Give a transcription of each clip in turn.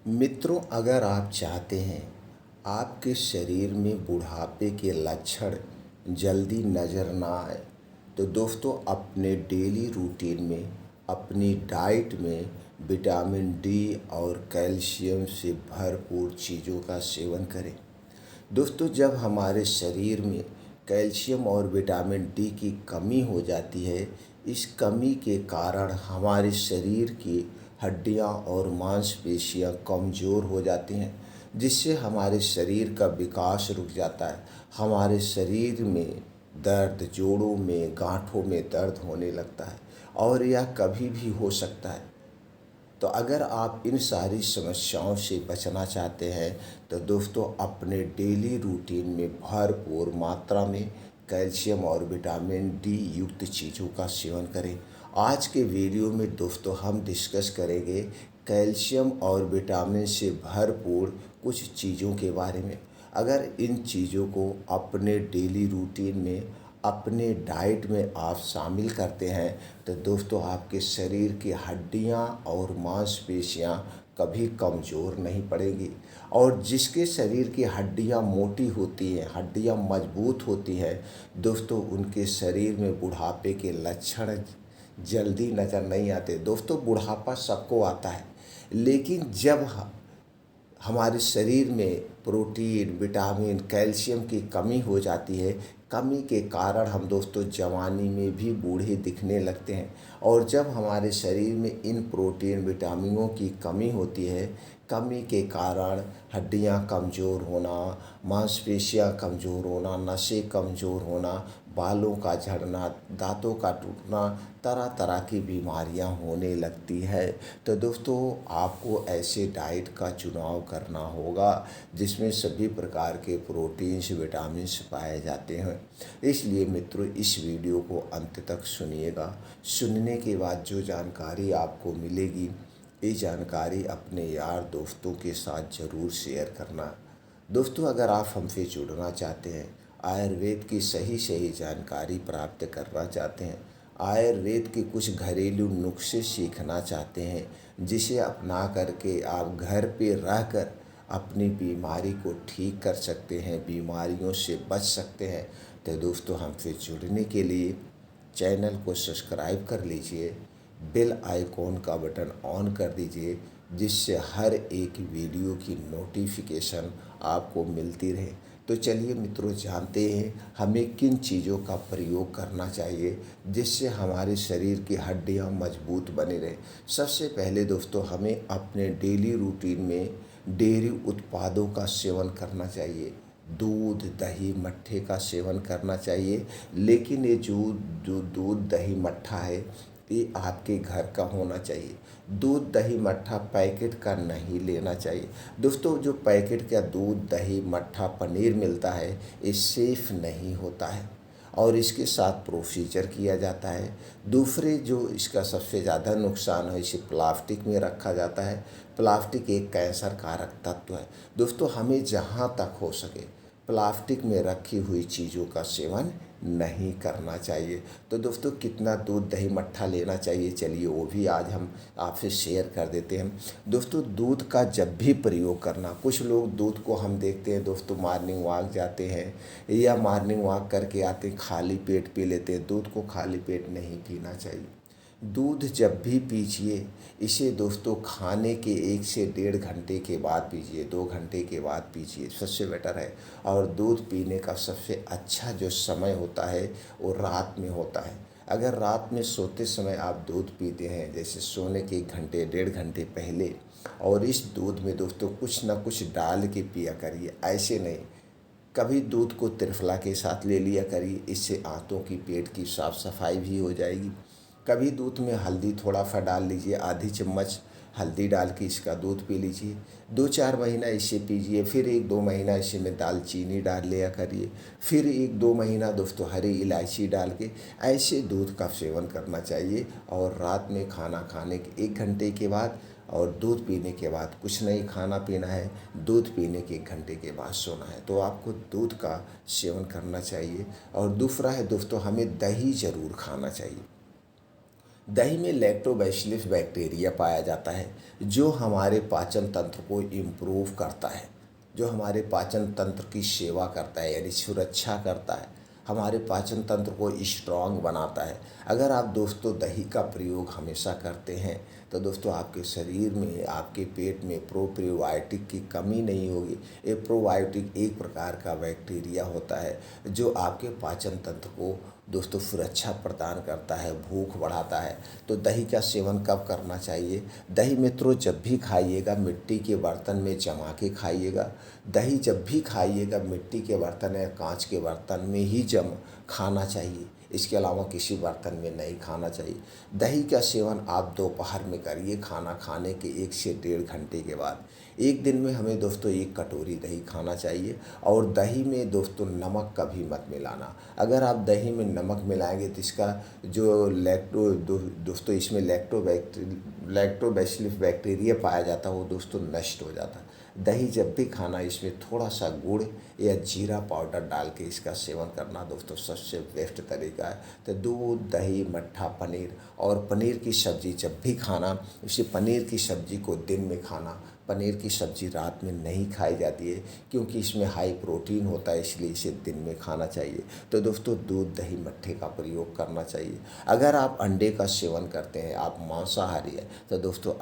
मित्रों, अगर आप चाहते हैं आपके शरीर में बुढ़ापे के लक्षण जल्दी नज़र ना आए, तो दोस्तों अपने डेली रूटीन में अपनी डाइट में विटामिन डी और कैल्शियम से भरपूर चीज़ों का सेवन करें। दोस्तों, जब हमारे शरीर में कैल्शियम और विटामिन डी की कमी हो जाती है, इस कमी के कारण हमारे शरीर की हड्डियां और मांसपेशियां कमज़ोर हो जाती हैं, जिससे हमारे शरीर का विकास रुक जाता है। हमारे शरीर में दर्द, जोड़ों में, गांठों में दर्द होने लगता है और यह कभी भी हो सकता है। तो अगर आप इन सारी समस्याओं से बचना चाहते हैं, तो दोस्तों अपने डेली रूटीन में भरपूर मात्रा में कैल्शियम और विटामिन डी युक्त चीज़ों का सेवन करें। आज के वीडियो में दोस्तों हम डिस्कस करेंगे कैल्शियम और विटामिन से भरपूर कुछ चीज़ों के बारे में। अगर इन चीज़ों को अपने डेली रूटीन में, अपने डाइट में आप शामिल करते हैं, तो दोस्तों आपके शरीर की हड्डियां और मांसपेशियां कभी कमज़ोर नहीं पड़ेंगी। और जिसके शरीर की हड्डियां मोटी होती हैं, हड्डियां मजबूत होती हैं, दोस्तों उनके शरीर में बुढ़ापे के लक्षण जल्दी नज़र नहीं आते। दोस्तों, बुढ़ापा सबको आता है, लेकिन जब हमारे शरीर में प्रोटीन, विटामिन, कैल्शियम की कमी हो जाती है, कमी के कारण हम दोस्तों जवानी में भी बूढ़े दिखने लगते हैं। और जब हमारे शरीर में इन प्रोटीन, विटामिनों की कमी होती है, कमी के कारण हड्डियां कमज़ोर होना, मांसपेशियां कमज़ोर होना, नसें कमज़ोर होना, बालों का झड़ना, दांतों का टूटना, तरह तरह की बीमारियां होने लगती है। तो दोस्तों आपको ऐसे डाइट का चुनाव करना होगा जिसमें सभी प्रकार के प्रोटीन्स, विटामिन्स पाए जाते हैं। इसलिए मित्रों, इस वीडियो को अंत तक सुनिएगा। सुनने के बाद जो जानकारी आपको मिलेगी, ये जानकारी अपने यार दोस्तों के साथ ज़रूर शेयर करना। दोस्तों, अगर आप हमसे जुड़ना चाहते हैं, आयुर्वेद की सही सही जानकारी प्राप्त करना चाहते हैं, आयुर्वेद के कुछ घरेलू नुस्खे सीखना चाहते हैं, जिसे अपना करके आप घर पे रहकर अपनी बीमारी को ठीक कर सकते हैं, बीमारियों से बच सकते हैं, तो दोस्तों हमसे जुड़ने के लिए चैनल को सब्सक्राइब कर लीजिए, बेल आइकॉन का बटन ऑन कर दीजिए, जिससे हर एक वीडियो की नोटिफिकेशन आपको मिलती रहे। तो चलिए मित्रों, जानते हैं हमें किन चीज़ों का प्रयोग करना चाहिए जिससे हमारे शरीर की हड्डियां मजबूत बनी रहे। सबसे पहले दोस्तों हमें अपने डेली रूटीन में डेयरी उत्पादों का सेवन करना चाहिए। दूध, दही, मट्ठे का सेवन करना चाहिए, लेकिन ये जो दूध, दही, मट्ठा है, ये आपके घर का होना चाहिए। दूध, दही, मट्ठा पैकेट का नहीं लेना चाहिए। दोस्तों, जो पैकेट का दूध, दही, मट्ठा, पनीर मिलता है, ये सेफ नहीं होता है और इसके साथ प्रोसीजर किया जाता है। दूसरे जो इसका सबसे ज़्यादा नुकसान है, इसे प्लास्टिक में रखा जाता है। प्लास्टिक एक कैंसर कारक तत्व है। दोस्तों, हमें जहाँ तक हो सके प्लास्टिक में रखी हुई चीज़ों का सेवन नहीं करना चाहिए। तो दोस्तों, कितना दूध, दही, मट्ठा लेना चाहिए, चलिए वो भी आज हम आपसे शेयर कर देते हैं। दोस्तों, दूध का जब भी प्रयोग करना, कुछ लोग दूध को हम देखते हैं दोस्तों मॉर्निंग वॉक जाते हैं या मॉर्निंग वॉक करके आते खाली पेट पी लेते हैं। दूध को खाली पेट नहीं पीना चाहिए। दूध जब भी पीजिए, इसे दोस्तों खाने के 1 से 1.5 घंटे के बाद पीजिए, 2 घंटे के बाद पीजिए, सबसे बेटर है। और दूध पीने का सबसे अच्छा जो समय होता है वो रात में होता है। अगर रात में सोते समय आप दूध पीते हैं, जैसे सोने के 1 घंटे 1.5 घंटे पहले, और इस दूध में दोस्तों कुछ ना कुछ डाल के पिया करिए, ऐसे नहीं कभी दूध को त्रिफला के साथ ले लिया करिए। इससे आंतों की, पेट की साफ सफाई भी हो जाएगी। कभी दूध में हल्दी थोड़ा सा डाल लीजिए, आधी चम्मच हल्दी डाल के इसका दूध पी लीजिए। 2-4 महीना इसे पीजिए, फिर 1-2 महीना इसे में दालचीनी डाल लिया करिए, फिर 1-2 महीना दोस्तों हरी इलायची डाल के ऐसे दूध का सेवन करना चाहिए। और रात में खाना खाने के 1 घंटे के बाद और दूध पीने के बाद कुछ नहीं खाना पीना है, दूध पीने के 1 घंटे के बाद सोना है। तो आपको दूध का सेवन करना चाहिए। और दूसरा है दोस्तों, हमें दही ज़रूर खाना चाहिए। दही में लैक्टोबैसिलस बैक्टीरिया पाया जाता है जो हमारे पाचन तंत्र को इम्प्रूव करता है, जो हमारे पाचन तंत्र की सेवा करता है यानी सुरक्षा करता है, हमारे पाचन तंत्र को स्ट्रांग बनाता है। अगर आप दोस्तों दही का प्रयोग हमेशा करते हैं तो दोस्तों आपके शरीर में, आपके पेट में प्रोबायोटिक की कमी नहीं होगी। ये प्रोबायोटिक एक प्रकार का बैक्टीरिया होता है जो आपके पाचन तंत्र को दोस्तों सुरक्षा प्रदान करता है, भूख बढ़ाता है। तो दही का सेवन कब करना चाहिए? दही मित्रों जब भी खाइएगा मिट्टी के बर्तन में जमा के खाइएगा। दही जब भी खाइएगा मिट्टी के बर्तन या कांच के बर्तन में ही खाना चाहिए, इसके अलावा किसी बर्तन में नहीं खाना चाहिए। दही का सेवन आप दोपहर में करिए, खाना खाने के 1 से 1.5 घंटे के बाद। एक दिन में हमें दोस्तों 1 कटोरी दही खाना चाहिए। और दही में दोस्तों नमक कभी मत मिलाना। अगर आप दही में नमक मिलाएंगे तो इसका जो दोस्तों इसमें लैक्टोबैसिलस बैक्टीरिया पाया जाता है वो दोस्तों नष्ट हो जाता है। दही जब भी खाना इसमें थोड़ा सा गुड़ या जीरा पाउडर डाल के इसका सेवन करना दोस्तों सबसे बेस्ट तरीका है। तो दूध, दही, मट्ठा, पनीर और पनीर की सब्ज़ी जब भी खाना, इसे पनीर की सब्ज़ी को दिन में खाना। पनीर की सब्ज़ी रात में नहीं खाई जाती है क्योंकि इसमें हाई प्रोटीन होता है, इसलिए इसे दिन में खाना चाहिए। तो दोस्तों दूध, दही, मट्ठे का प्रयोग करना चाहिए। अगर आप अंडे का सेवन करते हैं, आप मांसाहारी हैं, तो दोस्तों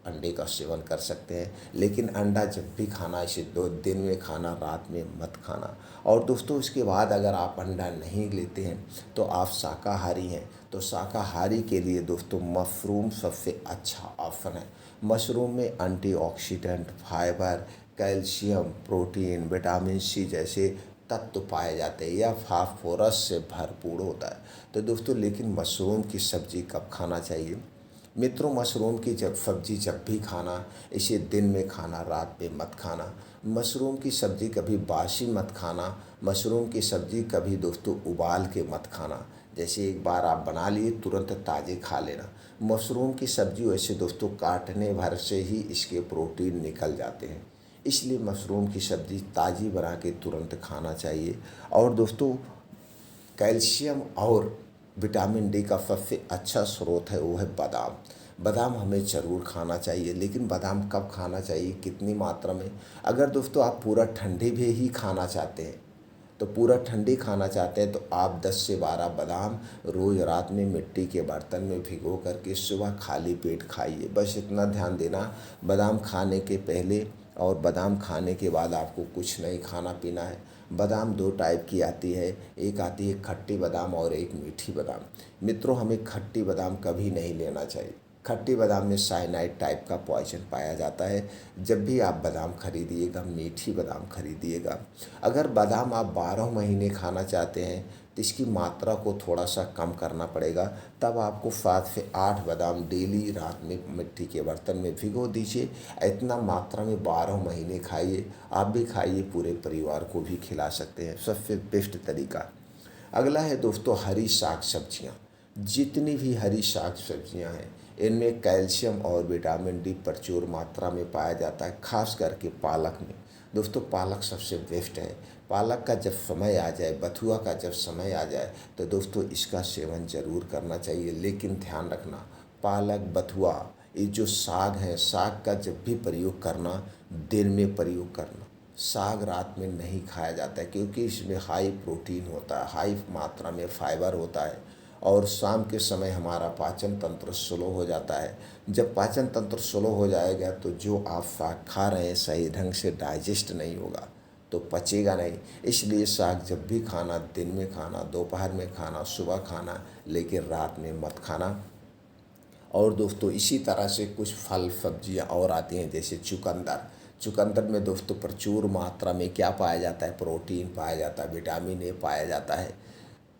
अंडे का सेवन कर सकते हैं। लेकिन अंडा जब भी खाना इसे 2 दिन में खाना, रात में मत खाना। और दोस्तों उसके बाद अगर आप अंडा नहीं लेते हैं तो आप शाकाहारी हैं, तो शाकाहारी के लिए दोस्तों मशरूम सबसे अच्छा ऑप्शन है। मशरूम में antioxidant, fibre, calcium, protein, vitamin C जैसे तत्व पाए जाते हैं। यह फास्फोरस से भरपूर होता है। तो दोस्तों लेकिन मशरूम की सब्ज़ी कब खाना चाहिए? मित्रों मशरूम की सब्ज़ी जब भी खाना, इसे दिन में खाना, रात में मत खाना। मशरूम की सब्ज़ी कभी बासी मत खाना। मशरूम की सब्ज़ी कभी दोस्तों उबाल के मत खाना। जैसे एक बार आप बना लिए तुरंत ताज़े खा लेना। मशरूम की सब्ज़ी वैसे दोस्तों काटने भर से ही इसके प्रोटीन निकल जाते हैं, इसलिए मशरूम की सब्ज़ी ताज़ी बना के तुरंत खाना चाहिए। और दोस्तों कैल्शियम और विटामिन डी का सबसे अच्छा स्रोत है वो है बादाम। बादाम हमें ज़रूर खाना चाहिए, लेकिन बादाम कब खाना चाहिए, कितनी मात्रा में? अगर दोस्तों आप पूरा ठंडे में ही खाना चाहते हैं, तो पूरा ठंडी खाना चाहते हैं तो आप 10 से 12 बादाम रोज़ रात में मिट्टी के बर्तन में भिगो करके सुबह खाली पेट खाइए। बस इतना ध्यान देना, बादाम खाने के पहले और बादाम खाने के बाद आपको कुछ नहीं खाना पीना है। बादाम 2 टाइप की आती है, एक आती है खट्टी बादाम और एक मीठी बादाम। मित्रों हमें खट्टी बादाम कभी नहीं लेना चाहिए। खट्टी बादाम में साइनाइड टाइप का पॉइजन पाया जाता है। जब भी आप बादाम खरीदिएगा मीठी बादाम खरीदिएगा। अगर बादाम आप 12 महीने खाना चाहते हैं तो इसकी मात्रा को थोड़ा सा कम करना पड़ेगा। तब आपको 7 से 8 बादाम डेली रात में मिट्टी के बर्तन में भिगो दीजिए। इतना मात्रा में 12 महीने खाइए। आप भी खाइए, पूरे परिवार को भी खिला सकते हैं, सबसे बेस्ट तरीका। अगला है दोस्तों हरी साग सब्जियाँ। जितनी भी हरी साग सब्जियाँ हैं इनमें कैल्शियम और विटामिन डी प्रचुर मात्रा में पाया जाता है, खास करके पालक में। दोस्तों पालक सबसे बेस्ट है। पालक का जब समय आ जाए, बथुआ का जब समय आ जाए तो दोस्तों इसका सेवन ज़रूर करना चाहिए। लेकिन ध्यान रखना, पालक, बथुआ, ये जो साग है, साग का जब भी प्रयोग करना दिन में प्रयोग करना। साग रात में नहीं खाया जाता है क्योंकि इसमें हाई प्रोटीन होता है, हाई मात्रा में फाइबर होता है। और शाम के समय हमारा पाचन तंत्र स्लो हो जाता है। जब पाचन तंत्र स्लो हो जाएगा तो जो आप साग खा रहे हैं सही ढंग से डाइजेस्ट नहीं होगा, तो पचेगा नहीं। इसलिए साग जब भी खाना दिन में खाना, दोपहर में खाना, सुबह खाना, लेकिन रात में मत खाना। और दोस्तों इसी तरह से कुछ फल सब्जियां और आती हैं जैसे चुकंदर। चुकंदर में दोस्तों प्रचुर मात्रा में क्या पाया जाता है? प्रोटीन पाया जाता है, विटामिन ए पाया जाता है,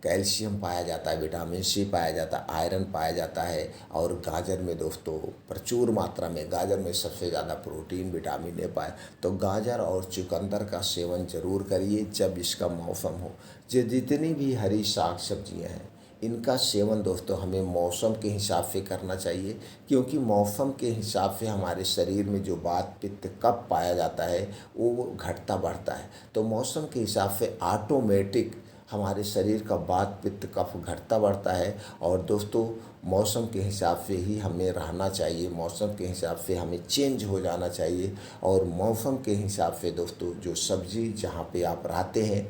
कैल्शियम पाया जाता है, विटामिन सी पाया जाता है, आयरन पाया जाता है। और गाजर में दोस्तों प्रचुर मात्रा में, गाजर में सबसे ज़्यादा प्रोटीन, विटामिन ए पाए। तो गाजर और चुकंदर का सेवन ज़रूर करिए जब इसका मौसम हो। जितनी भी हरी साग सब्जियां हैं इनका सेवन दोस्तों हमें मौसम के हिसाब से करना चाहिए, क्योंकि मौसम के हिसाब से हमारे शरीर में जो वात पित्त कब पाया जाता है वो घटता बढ़ता है। तो मौसम के हिसाब से ऑटोमेटिक हमारे शरीर का वात पित्त कफ घटता बढ़ता है। और दोस्तों मौसम के हिसाब से ही हमें रहना चाहिए, मौसम के हिसाब से हमें चेंज हो जाना चाहिए। और मौसम के हिसाब से दोस्तों जो सब्ज़ी जहाँ पे आप रहते हैं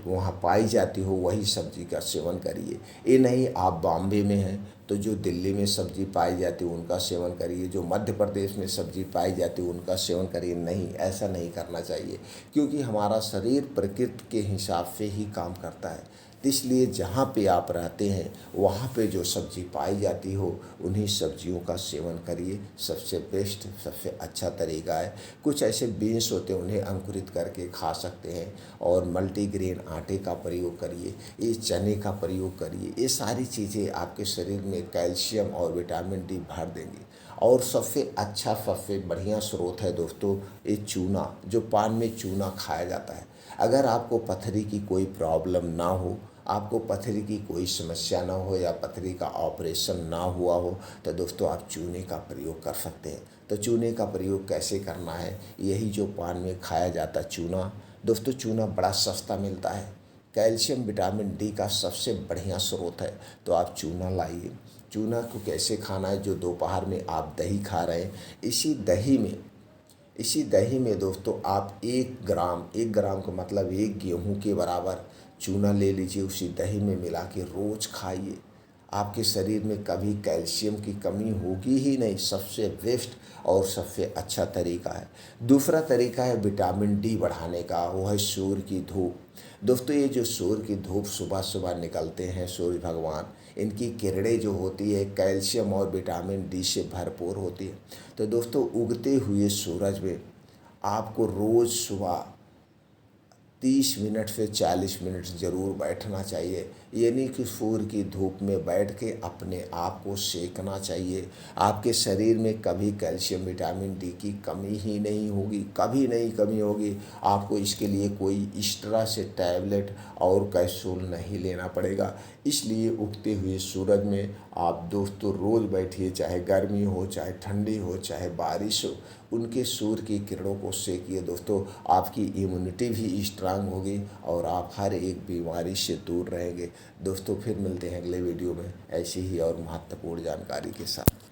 वहाँ पाई जाती हो वही सब्ज़ी का सेवन करिए। ये नहीं आप बॉम्बे में हैं तो जो दिल्ली में सब्ज़ी पाई जाती है उनका सेवन करिए, जो मध्य प्रदेश में सब्ज़ी पाई जाती है उनका सेवन करिए। नहीं, ऐसा नहीं करना चाहिए, क्योंकि हमारा शरीर प्रकृति के हिसाब से ही काम करता है। तो इसलिए जहाँ पे आप रहते हैं वहाँ पे जो सब्ज़ी पाई जाती हो उन्हीं सब्जियों का सेवन करिए। सबसे बेस्ट, सबसे अच्छा तरीका है। कुछ ऐसे बीन्स होते हैं उन्हें अंकुरित करके खा सकते हैं। और मल्टीग्रेन आटे का प्रयोग करिए, ये चने का प्रयोग करिए। ये सारी चीज़ें आपके शरीर में कैल्शियम और विटामिन डी भर देंगी। और सबसे अच्छा, सबसे बढ़िया स्रोत है दोस्तों ये चूना, जो पान में चूना खाया जाता है। अगर आपको पथरी की कोई प्रॉब्लम ना हो, आपको पथरी की कोई समस्या ना हो या पथरी का ऑपरेशन ना हुआ हो तो दोस्तों आप चूने का प्रयोग कर सकते हैं। तो चूने का प्रयोग कैसे करना है, यही जो पान में खाया जाता चूना। दोस्तों चूना बड़ा सस्ता मिलता है, कैल्शियम विटामिन डी का सबसे बढ़िया स्रोत है। तो आप चूना लाइए। चूना को कैसे खाना है, जो दोपहर में आप दही खा रहे हैं, इसी दही में दोस्तों आप 1 ग्राम का मतलब 1 गेहूं के बराबर चूना ले लीजिए, उसी दही में मिला के रोज़ खाइए। आपके शरीर में कभी कैल्शियम की कमी होगी ही नहीं। सबसे बेस्ट और सबसे अच्छा तरीका है। दूसरा तरीका है विटामिन डी बढ़ाने का, वो है सूर्य की धूप। दोस्तों ये जो सूर्य की धूप सुबह सुबह निकलते हैं सूर्य भगवान, इनकी किरणें जो होती है कैल्शियम और विटामिन डी से भरपूर होती है। तो दोस्तों उगते हुए सूरज में आपको रोज़ सुबह 30 मिनट से 40 मिनट ज़रूर बैठना चाहिए। ये नहीं कि सूर्य की धूप में बैठ के अपने आप को सेकना चाहिए। आपके शरीर में कभी कैल्शियम विटामिन डी की कमी ही नहीं होगी, कभी नहीं कमी होगी। आपको इसके लिए कोई एक्स्ट्रा से टैबलेट और कैप्सूल नहीं लेना पड़ेगा। इसलिए उगते हुए सूरज में आप दोस्तों रोज़ बैठिए, चाहे गर्मी हो, चाहे ठंडी हो, चाहे बारिश हो, उनके सूर्य की किरणों को सेकिए। दोस्तों आपकी इम्यूनिटी भी स्ट्रांग होगी और आप हर एक बीमारी से दूर रहेंगे। दोस्तों फिर मिलते हैं अगले वीडियो में ऐसी ही और महत्वपूर्ण जानकारी के साथ।